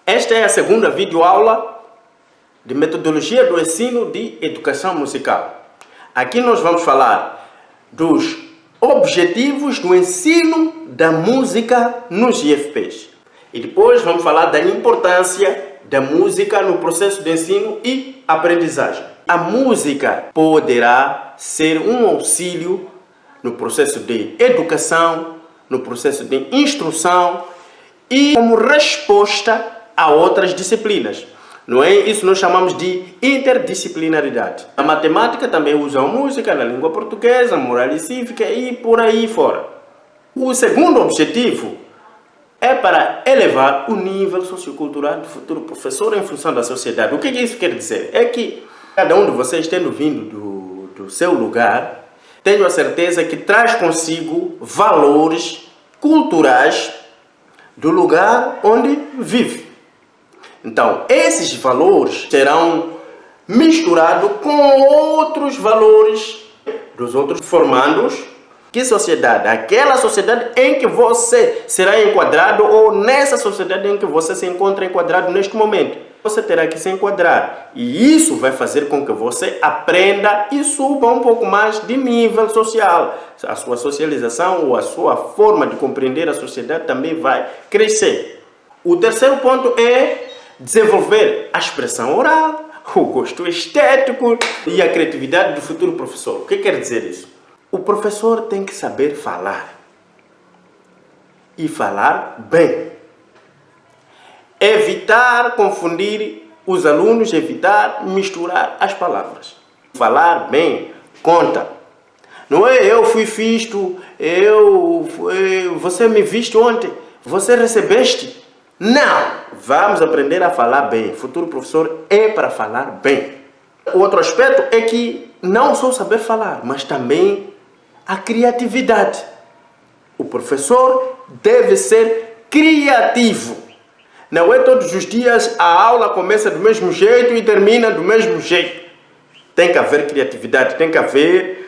Esta é a segunda videoaula de metodologia do ensino de educação musical. Aqui nós vamos falar dos objetivos do ensino da música nos IFPs. E depois vamos falar da importância da música no processo de ensino e aprendizagem. A música poderá ser um auxílio no processo de educação, no processo de instrução e como resposta a outras disciplinas. Não é? Isso nós chamamos de interdisciplinaridade. A matemática também usa a música, na língua portuguesa, moral e cívica e por aí fora. O segundo objetivo é para elevar o nível sociocultural do futuro professor em função da sociedade. O que isso quer dizer? É que cada um de vocês, tendo vindo do seu lugar, tenho a certeza que traz consigo valores culturais do lugar onde vive. Então, esses valores serão misturados com outros valores dos outros formandos. Que sociedade? Aquela sociedade em que você será enquadrado ou nessa sociedade em que você se encontra enquadrado neste momento. Você terá que se enquadrar. E isso vai fazer com que você aprenda e suba um pouco mais de nível social. A sua socialização ou a sua forma de compreender a sociedade também vai crescer. O terceiro ponto é desenvolver a expressão oral, o gosto estético e a criatividade do futuro professor. O que quer dizer isso? O professor tem que saber falar. E falar bem. Evitar confundir os alunos, evitar misturar as palavras. Falar bem conta. Não é eu fui visto, você me viste ontem, você recebeste. Não! Vamos aprender a falar bem. O futuro professor é para falar bem. O outro aspecto é que não só saber falar, mas também a criatividade. O professor deve ser criativo. Não é todos os dias a aula começa do mesmo jeito e termina do mesmo jeito. Tem que haver criatividade, tem que haver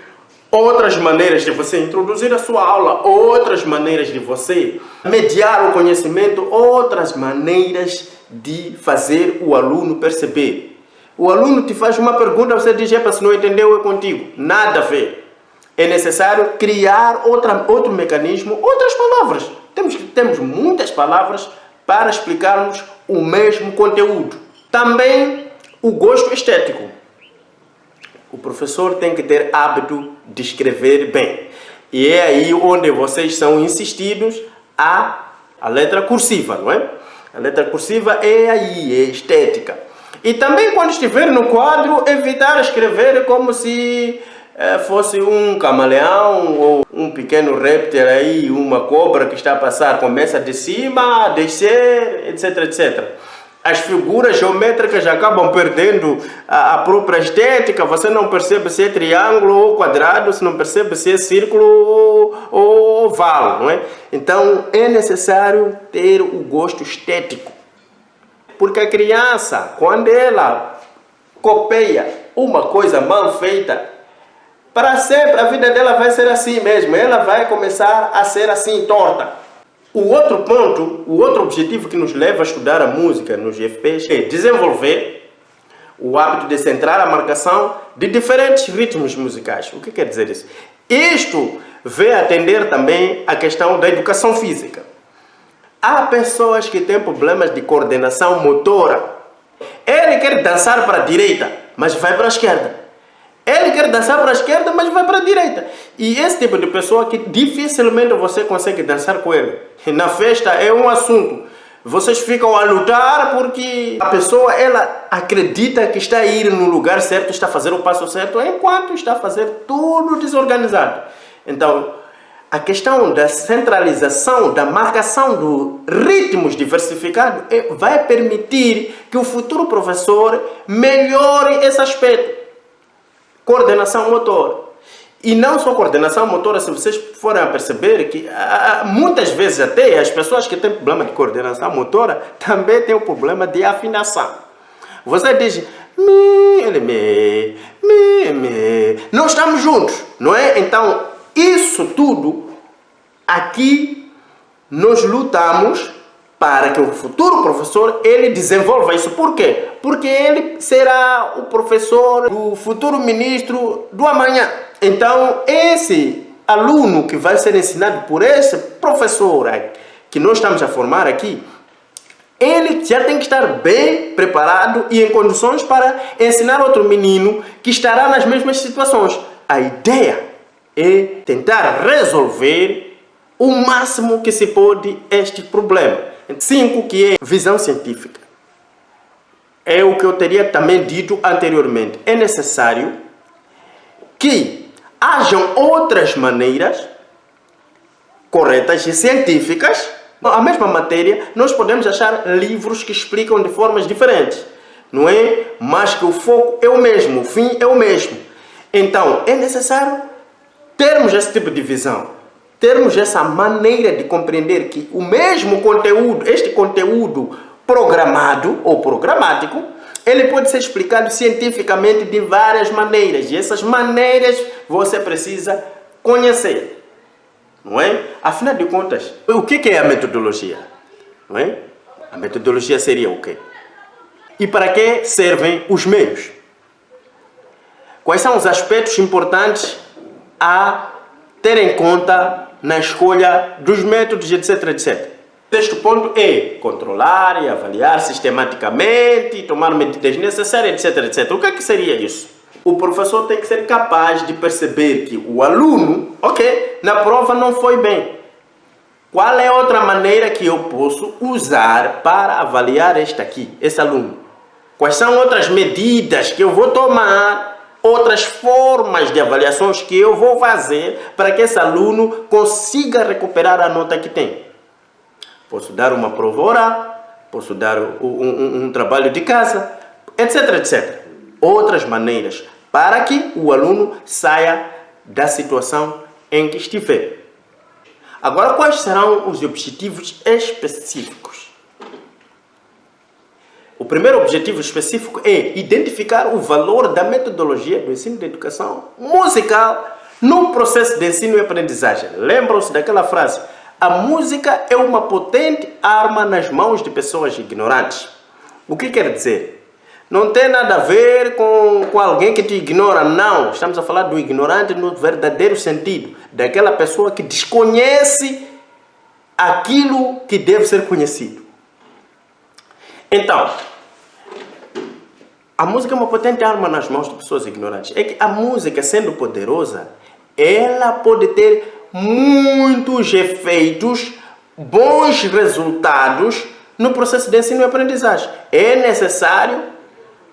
outras maneiras de você introduzir a sua aula, outras maneiras de você mediar o conhecimento, outras maneiras de fazer o aluno perceber. O aluno te faz uma pergunta, você diz, se não entendeu é contigo. Nada a ver. É necessário criar outro mecanismo, outras palavras. Temos muitas palavras para explicarmos o mesmo conteúdo. Também o gosto estético. O professor tem que ter hábito de escrever bem. E é aí onde vocês são insistidos a letra cursiva, não é? A letra cursiva é aí, é estética. E também quando estiver no quadro, evitar escrever como se fosse um camaleão ou um pequeno réptil aí, uma cobra que está a passar, começa de cima a descer, etc, etc. As figuras geométricas acabam perdendo a própria estética, você não percebe se é triângulo ou quadrado, você não percebe se é círculo ou oval, não é? Então é necessário ter o gosto estético. Porque a criança, quando ela copeia uma coisa mal feita, para sempre a vida dela vai ser assim mesmo, ela vai começar a ser assim torta. O outro ponto, o outro objetivo que nos leva a estudar a música nos IFPs é desenvolver o hábito de centrar a marcação de diferentes ritmos musicais. O que quer dizer isso? Isto vem atender também a questão da educação física. Há pessoas que têm problemas de coordenação motora. Ele quer dançar para a direita, mas vai para a esquerda. Ele quer dançar para a esquerda, mas vai para a direita. E esse tipo de pessoa que dificilmente você consegue dançar com ele. Na festa é um assunto. Vocês ficam a lutar porque a pessoa ela acredita que está a ir no lugar certo, está a fazer o passo certo, enquanto está a fazer tudo desorganizado. Então, a questão da centralização, da marcação de ritmos diversificados vai permitir que o futuro professor melhore esse aspecto. Coordenação motora. E não só coordenação motora, se vocês forem a perceber que muitas vezes até as pessoas que têm problema de coordenação motora também têm o problema de afinação. Você diz nós estamos juntos, não é? Então, isso tudo aqui nós lutamos para que o futuro professor ele desenvolva isso. Por quê? Porque ele será o professor do futuro ministro do amanhã. Então, esse aluno que vai ser ensinado por esse professor que nós estamos a formar aqui, ele já tem que estar bem preparado e em condições para ensinar outro menino que estará nas mesmas situações. A ideia é tentar resolver o máximo que se pode este problema. 5, que é visão científica. É o que eu teria também dito anteriormente. É necessário que hajam outras maneiras corretas e científicas. A mesma matéria, nós podemos achar livros que explicam de formas diferentes, não é? Mas que o foco é o mesmo, o fim é o mesmo. Então, é necessário termos esse tipo de visão, termos essa maneira de compreender que o mesmo conteúdo, este conteúdo programado ou programático, ele pode ser explicado cientificamente de várias maneiras. E essas maneiras você precisa conhecer. Não é? Afinal de contas, o que é a metodologia? Não é? A metodologia seria o quê? E para que servem os meios? Quais são os aspectos importantes a ter em conta na escolha dos métodos, etc, etc? O sexto ponto é controlar e avaliar sistematicamente, tomar medidas necessárias, etc, etc. O que é que seria isso? O professor tem que ser capaz de perceber que o aluno, na prova não foi bem. Qual é outra maneira que eu posso usar para avaliar esse aluno? Quais são outras medidas que eu vou tomar, outras formas de avaliações que eu vou fazer para que esse aluno consiga recuperar a nota que tem? Posso dar uma prova oral, posso dar um trabalho de casa, etc, etc. Outras maneiras para que o aluno saia da situação em que estiver. Agora, quais serão os objetivos específicos? O primeiro objetivo específico é identificar o valor da metodologia do ensino de educação musical no processo de ensino e aprendizagem. Lembram-se daquela frase? A música é uma potente arma nas mãos de pessoas ignorantes. O que quer dizer? Não tem nada a ver com alguém que te ignora, não. Estamos a falar do ignorante no verdadeiro sentido. Daquela pessoa que desconhece aquilo que deve ser conhecido. Então, a música é uma potente arma nas mãos de pessoas ignorantes. É que a música, sendo poderosa, ela pode ter muitos efeitos, bons resultados no processo de ensino e aprendizagem. É necessário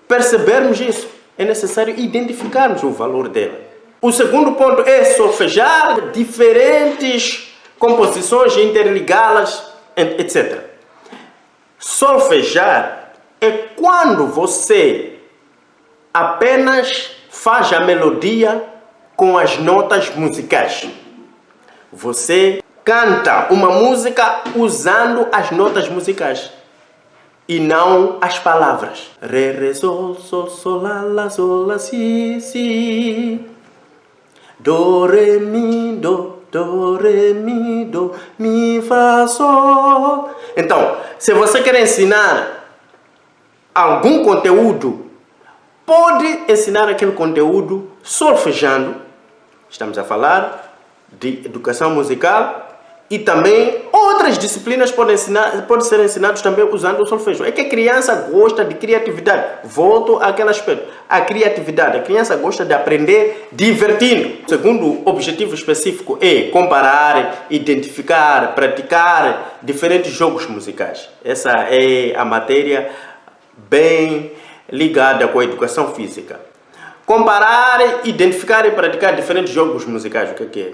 percebermos isso. É necessário identificarmos o valor dela. O segundo ponto é solfejar diferentes composições, interligá-las, etc. Solfejar é quando você apenas faz a melodia com as notas musicais. Você canta uma música usando as notas musicais e não as palavras. Re, re, sol, sol, sol, la, si, si. Do, re, mi, do, mi, fa, sol. Então, se você quer ensinar algum conteúdo, pode ensinar aquele conteúdo solfejando. Estamos a falar de educação musical. E também outras disciplinas podem ser ensinadas também usando o solfejo. É que a criança gosta de criatividade. Volto àquele aspecto. A criatividade. A criança gosta de aprender divertindo. O segundo objetivo específico é comparar, identificar, praticar diferentes jogos musicais. Essa é a matéria bem ligada com a educação física. Comparar, identificar e praticar diferentes jogos musicais. O que é?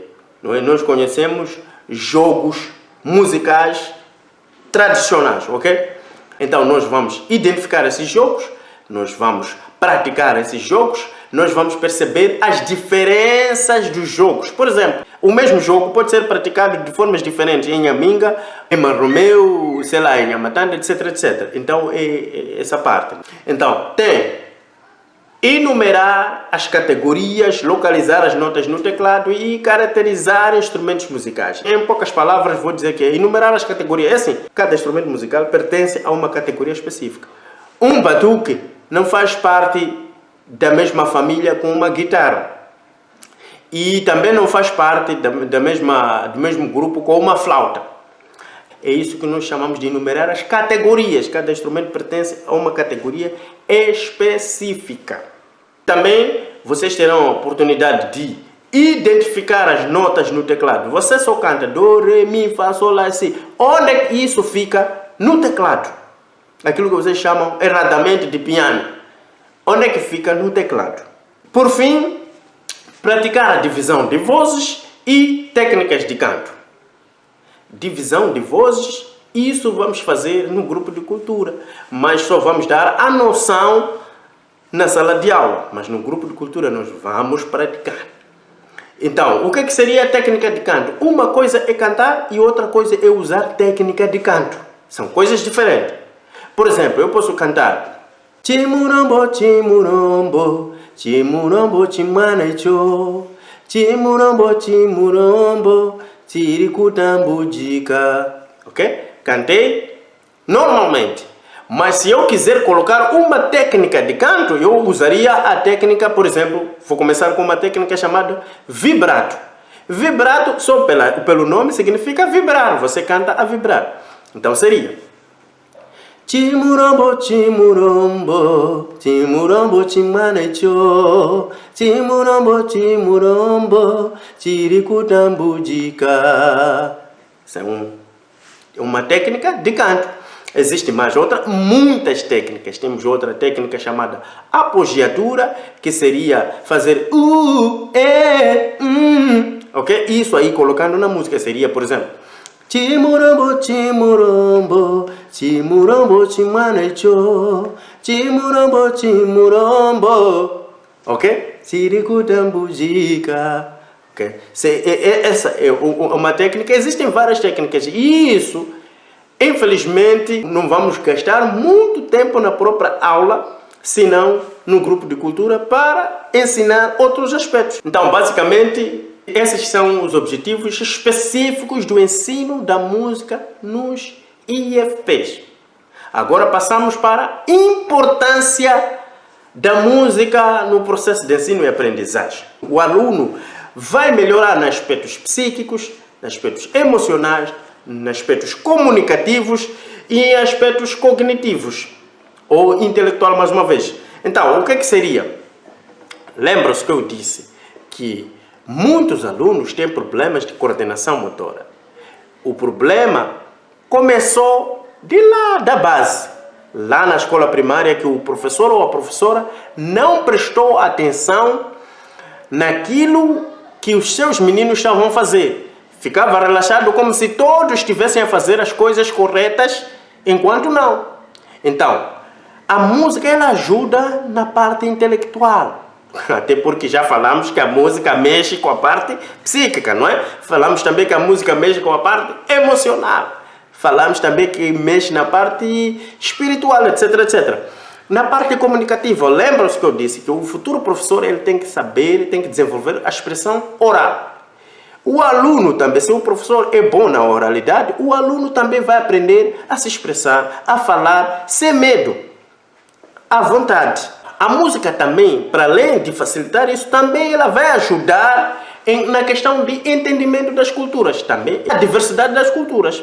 Nós conhecemos jogos musicais tradicionais, ok? Então nós vamos identificar esses jogos, nós vamos praticar esses jogos, nós vamos perceber as diferenças dos jogos. Por exemplo, o mesmo jogo pode ser praticado de formas diferentes em Nhaminga, em Marromeu, sei lá, em Nhamatanda, etc, etc. Então é essa parte. Então tem enumerar as categorias, localizar as notas no teclado e caracterizar instrumentos musicais. Em poucas palavras, vou dizer que é enumerar as categorias. É assim, cada instrumento musical pertence a uma categoria específica. Um batuque não faz parte da mesma família com uma guitarra. E também não faz parte do mesmo grupo com uma flauta. É isso que nós chamamos de enumerar as categorias. Cada instrumento pertence a uma categoria específica. Também vocês terão a oportunidade de identificar as notas no teclado. Você só canta do, re, mi, fá, sol, lá, si. Onde é que isso fica? No teclado. Aquilo que vocês chamam erradamente de piano. Onde é que fica? No teclado. Por fim, praticar a divisão de vozes e técnicas de canto. Divisão de vozes, isso vamos fazer no grupo de cultura, mas só vamos dar a noção na sala de aula, mas no grupo de cultura nós vamos praticar. Então, o que seria a técnica de canto? Uma coisa é cantar e outra coisa é usar técnica de canto. São coisas diferentes. Por exemplo, eu posso cantar Chimurombo, chimurombo, chimurombo, chimanaicho, chimurombo, chimurombo, Tiricutambudika. Ok? Cantei normalmente. Mas se eu quiser colocar uma técnica de canto, eu usaria a técnica, por exemplo, vou começar com uma técnica chamada vibrato. Vibrato, só pelo nome, significa vibrar. Você canta a vibrar. Então seria Chimurombo, chimurombo, chimurombo, chimanaicho, chimurombo, chimurombo, chiricutambudika. Isso é uma técnica de canto. Existe mais muitas técnicas. Temos outra técnica chamada apogiatura, que seria fazer ok? Isso aí colocando na música seria, por exemplo, Chimurombo, chimurombo, chimurombo, chimanaicho, chimurombo, chimurombo. Ok? Siricutambujika. Ok? Essa é uma técnica. Existem várias técnicas. E isso, infelizmente, não vamos gastar muito tempo na própria aula, senão no grupo de cultura, para ensinar outros aspectos. Então, basicamente, esses são os objetivos específicos do ensino da música nos IFPs. Agora passamos para a importância da música no processo de ensino e aprendizagem. O aluno vai melhorar nos aspectos psíquicos, nos aspectos emocionais, nos aspectos comunicativos e em aspectos cognitivos ou intelectual, mais uma vez. Então, o que seria? Lembra-se que eu disse que muitos alunos têm problemas de coordenação motora. O problema começou de lá da base, lá na escola primária, que o professor ou a professora não prestou atenção naquilo que os seus meninos estavam a fazer. Ficava relaxado como se todos estivessem a fazer as coisas corretas, enquanto não. Então, a música ela ajuda na parte intelectual. Até porque já falamos que a música mexe com a parte psíquica, não é? Falamos também que a música mexe com a parte emocional. Falamos também que mexe na parte espiritual, etc, etc. Na parte comunicativa, lembra-se que eu disse que o futuro professor ele tem que saber, tem que desenvolver a expressão oral. O aluno também, se o professor é bom na oralidade, o aluno também vai aprender a se expressar, a falar sem medo, à vontade. A música também, para além de facilitar isso, também ela vai ajudar na questão de entendimento das culturas, também a diversidade das culturas.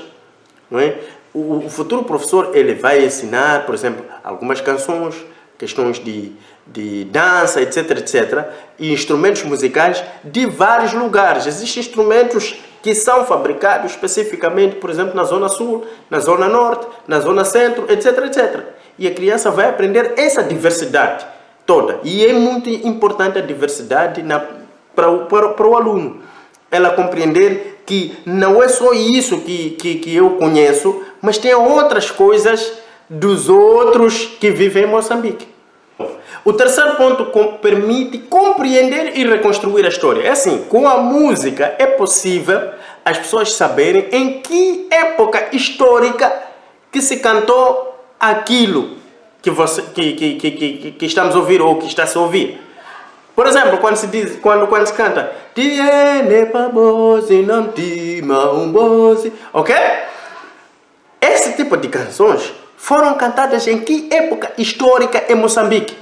Não é? O futuro professor ele vai ensinar, por exemplo, algumas canções, questões de dança, etc, etc, e instrumentos musicais de vários lugares. Existem instrumentos que são fabricados especificamente, por exemplo, na Zona Sul, na Zona Norte, na Zona Centro, etc, etc. E a criança vai aprender essa diversidade toda. E é muito importante a diversidade para o aluno. Ela compreender que não é só isso que eu conheço, mas tem outras coisas dos outros que vivem em Moçambique. O terceiro ponto permite compreender e reconstruir a história. É assim, com a música é possível as pessoas saberem em que época histórica que se cantou aquilo que estamos a ouvir ou que está a ouvir. Por exemplo, quando se canta Tiene pabosi, não tima um bosi, ok? Esse tipo de canções foram cantadas em que época histórica em Moçambique?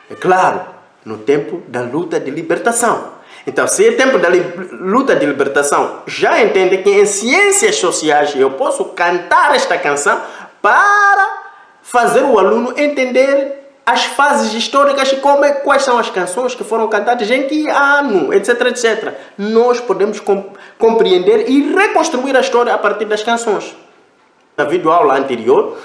É claro, no tempo da luta de libertação. Então, se é tempo da luta de libertação, já entende que em ciências sociais eu posso cantar esta canção para fazer o aluno entender as fases históricas e quais são as canções que foram cantadas em que ano, etc, etc. Nós podemos compreender e reconstruir a história a partir das canções. Na videoaula anterior,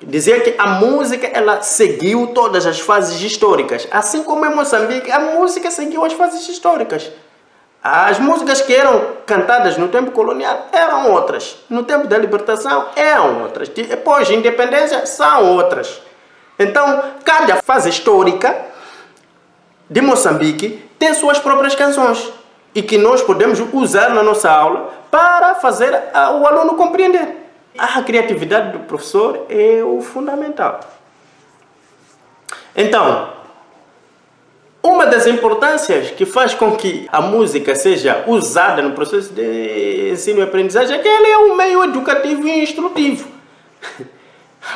dizia que a música ela seguiu todas as fases históricas. Assim como em Moçambique, a música seguiu as fases históricas. As músicas que eram cantadas no tempo colonial eram outras. No tempo da libertação eram outras. Depois de independência são outras. Então, cada fase histórica de Moçambique tem suas próprias canções e que nós podemos usar na nossa aula para fazer o aluno compreender. A criatividade do professor é o fundamental. Então, uma das importâncias que faz com que a música seja usada no processo de ensino e aprendizagem é que ela é um meio educativo e instrutivo.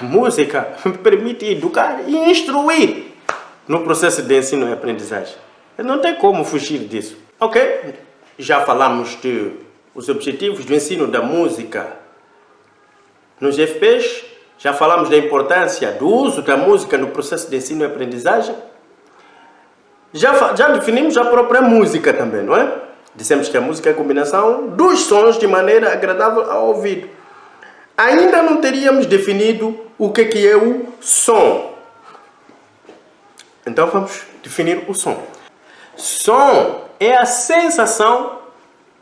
A música permite educar e instruir no processo de ensino e aprendizagem. Não tem como fugir disso. Ok? Já falamos dos objetivos do ensino da música nos FPs. Já falamos da importância do uso da música no processo de ensino e aprendizagem. Já definimos a própria música também, não é? Dissemos que a música é a combinação dos sons de maneira agradável ao ouvido. Ainda não teríamos definido o que é o som. Então vamos definir o som. Som é a sensação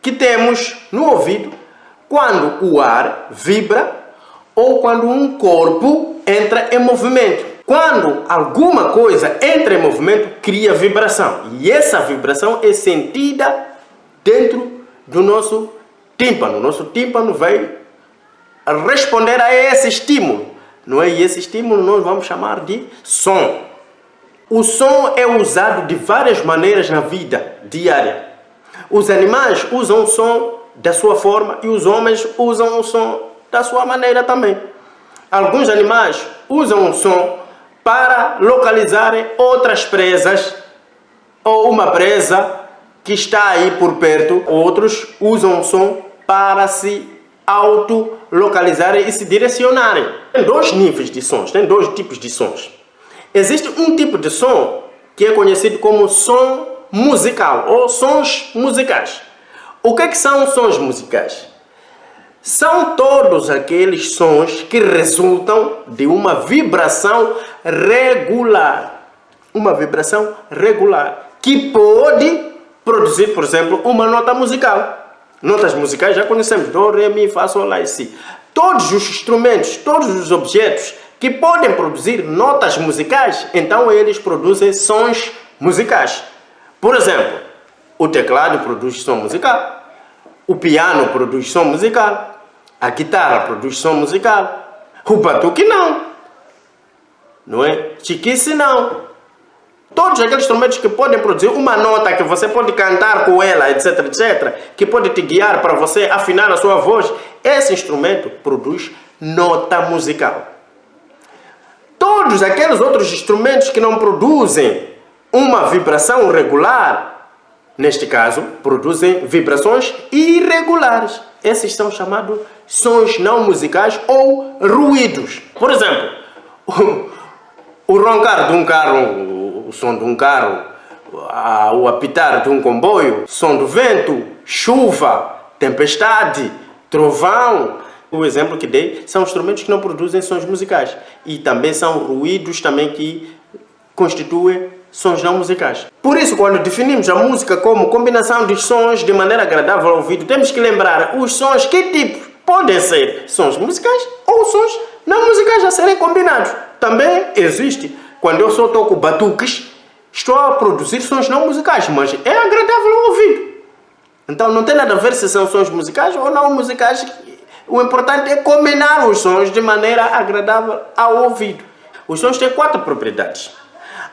que temos no ouvido quando o ar vibra ou quando um corpo entra em movimento. Quando alguma coisa entra em movimento, cria vibração. E essa vibração é sentida dentro do nosso tímpano. Nosso tímpano vai responder a esse estímulo. Não é? E esse estímulo nós vamos chamar de som. O som é usado de várias maneiras na vida diária. Os animais usam o som da sua forma e os homens usam o som da sua maneira também. Alguns animais usam o som para localizarem outras presas ou uma presa que está aí por perto. Outros usam o som para se auto-localizarem e se direcionarem. Tem dois níveis de sons, tem dois tipos de sons. Existe um tipo de som que é conhecido como som musical ou sons musicais. O que são sons musicais? São todos aqueles sons que resultam de uma vibração regular. Uma vibração regular que pode produzir, por exemplo, uma nota musical. Notas musicais já conhecemos, do, ré, mi, fá, sol, lá e si. Todos os instrumentos, todos os objetos que podem produzir notas musicais, então eles produzem sons musicais. Por exemplo, o teclado produz som musical, o piano produz som musical, a guitarra produz som musical, o batuque não é? Chiquice não. Todos aqueles instrumentos que podem produzir uma nota que você pode cantar com ela, etc, etc, que pode te guiar para você afinar a sua voz, esse instrumento produz nota musical. Todos aqueles outros instrumentos que não produzem uma vibração regular, neste caso, produzem vibrações irregulares. Esses são chamados sons não musicais ou ruídos. Por exemplo, o roncar de um carro, o som de um carro, o apitar de um comboio, som do vento, chuva, tempestade, trovão. O exemplo que dei são instrumentos que não produzem sons musicais e também são ruídos também que constituem sons não musicais. Por isso, quando definimos a música como combinação de sons de maneira agradável ao ouvido, temos que lembrar os sons que tipo podem ser sons musicais ou sons não musicais a serem combinados. Também existe, quando eu só toco batuques, estou a produzir sons não musicais, mas é agradável ao ouvido. Então não tem nada a ver se são sons musicais ou não musicais. O importante é combinar os sons de maneira agradável ao ouvido. Os sons têm 4 propriedades.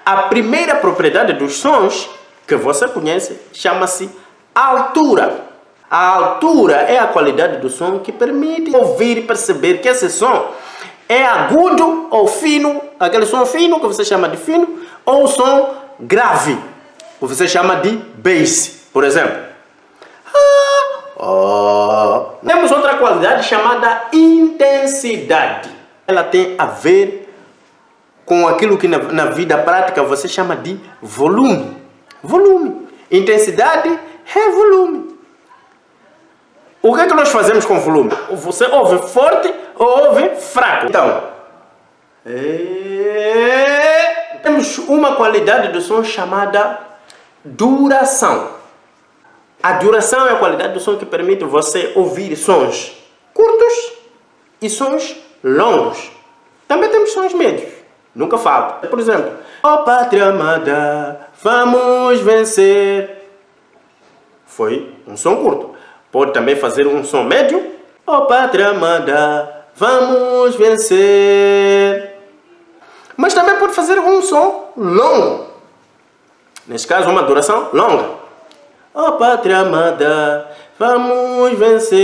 A primeira propriedade dos sons, que você conhece, chama-se altura. A altura é a qualidade do som que permite ouvir e perceber que esse som é agudo ou fino, aquele som fino que você chama de fino, ou som grave, que você chama de bass, por exemplo. Temos outra qualidade chamada intensidade. Ela tem a ver com aquilo que na vida prática você chama de volume. Volume. Intensidade é volume. O que é que nós fazemos com volume? Você ouve forte ou ouve fraco? Então, temos uma qualidade do som chamada duração. A duração é a qualidade do som que permite você ouvir sons curtos e sons longos. Também temos sons médios. Nunca falta. Por exemplo, ó pátria amada, vamos vencer. Foi um som curto. Pode também fazer um som médio. Ó pátria amada, vamos vencer. Mas também pode fazer um som longo. Neste caso, uma duração longa. Ó pátria amada, vamos vencer.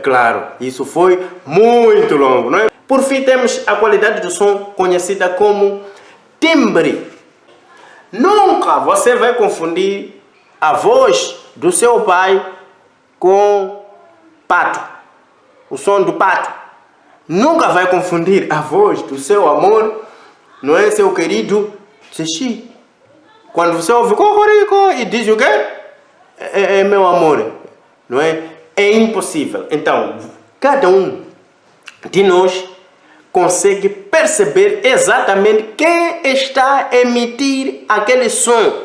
Claro, isso foi muito longo, não é? Por fim, temos a qualidade do som conhecida como timbre. Nunca você vai confundir a voz do seu pai com pato, o som do pato. Nunca vai confundir a voz do seu amor, não é, seu querido xixi. Quando você ouve cocorico e diz o quê? É meu amor, não é? É impossível. Então, cada um de nós consegue perceber exatamente quem está a emitir aquele som,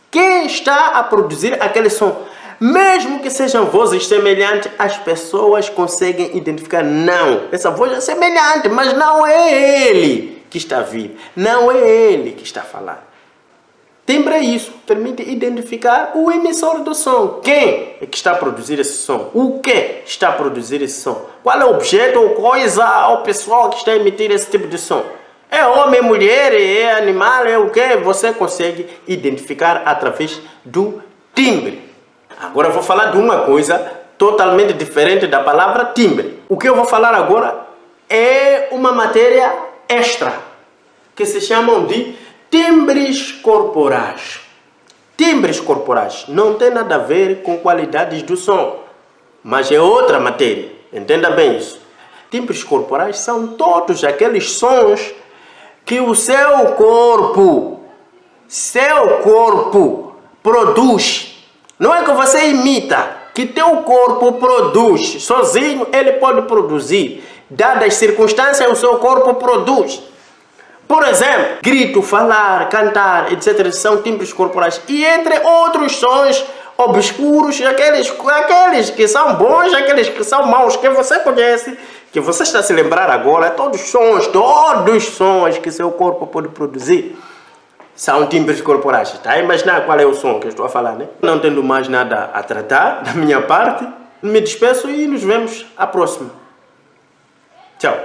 quem está a produzir aquele som. Mesmo que sejam vozes semelhantes, as pessoas conseguem identificar. Não, essa voz é semelhante, mas não é ele que está a vir, não é ele que está a falar. Timbre é isso, permite identificar o emissor do som. Quem é que está a produzir esse som? O que está a produzir esse som? Qual é o objeto ou coisa ou pessoa que está a emitir esse tipo de som? É homem, mulher, é animal, é o que? Você consegue identificar através do timbre. Agora eu vou falar de uma coisa totalmente diferente da palavra timbre. O que eu vou falar agora é uma matéria extra, que se chamam de timbres corporais. Timbres corporais não tem nada a ver com qualidades do som, mas é outra matéria. Entenda bem isso. Timbres corporais são todos aqueles sons que o seu corpo produz. Não é que você imita, que teu corpo produz. Sozinho ele pode produzir. Dadas as circunstâncias, o seu corpo produz. Por exemplo, grito, falar, cantar, etc. são timbres corporais. E entre outros sons obscuros, aqueles que são bons, aqueles que são maus, que você conhece, que você está a se lembrar agora, todos sons que seu corpo pode produzir, são timbres corporais. Está a imaginar qual é o som que eu estou a falar, né? Não tendo mais nada a tratar da minha parte, me despeço e nos vemos à próxima. Tchau.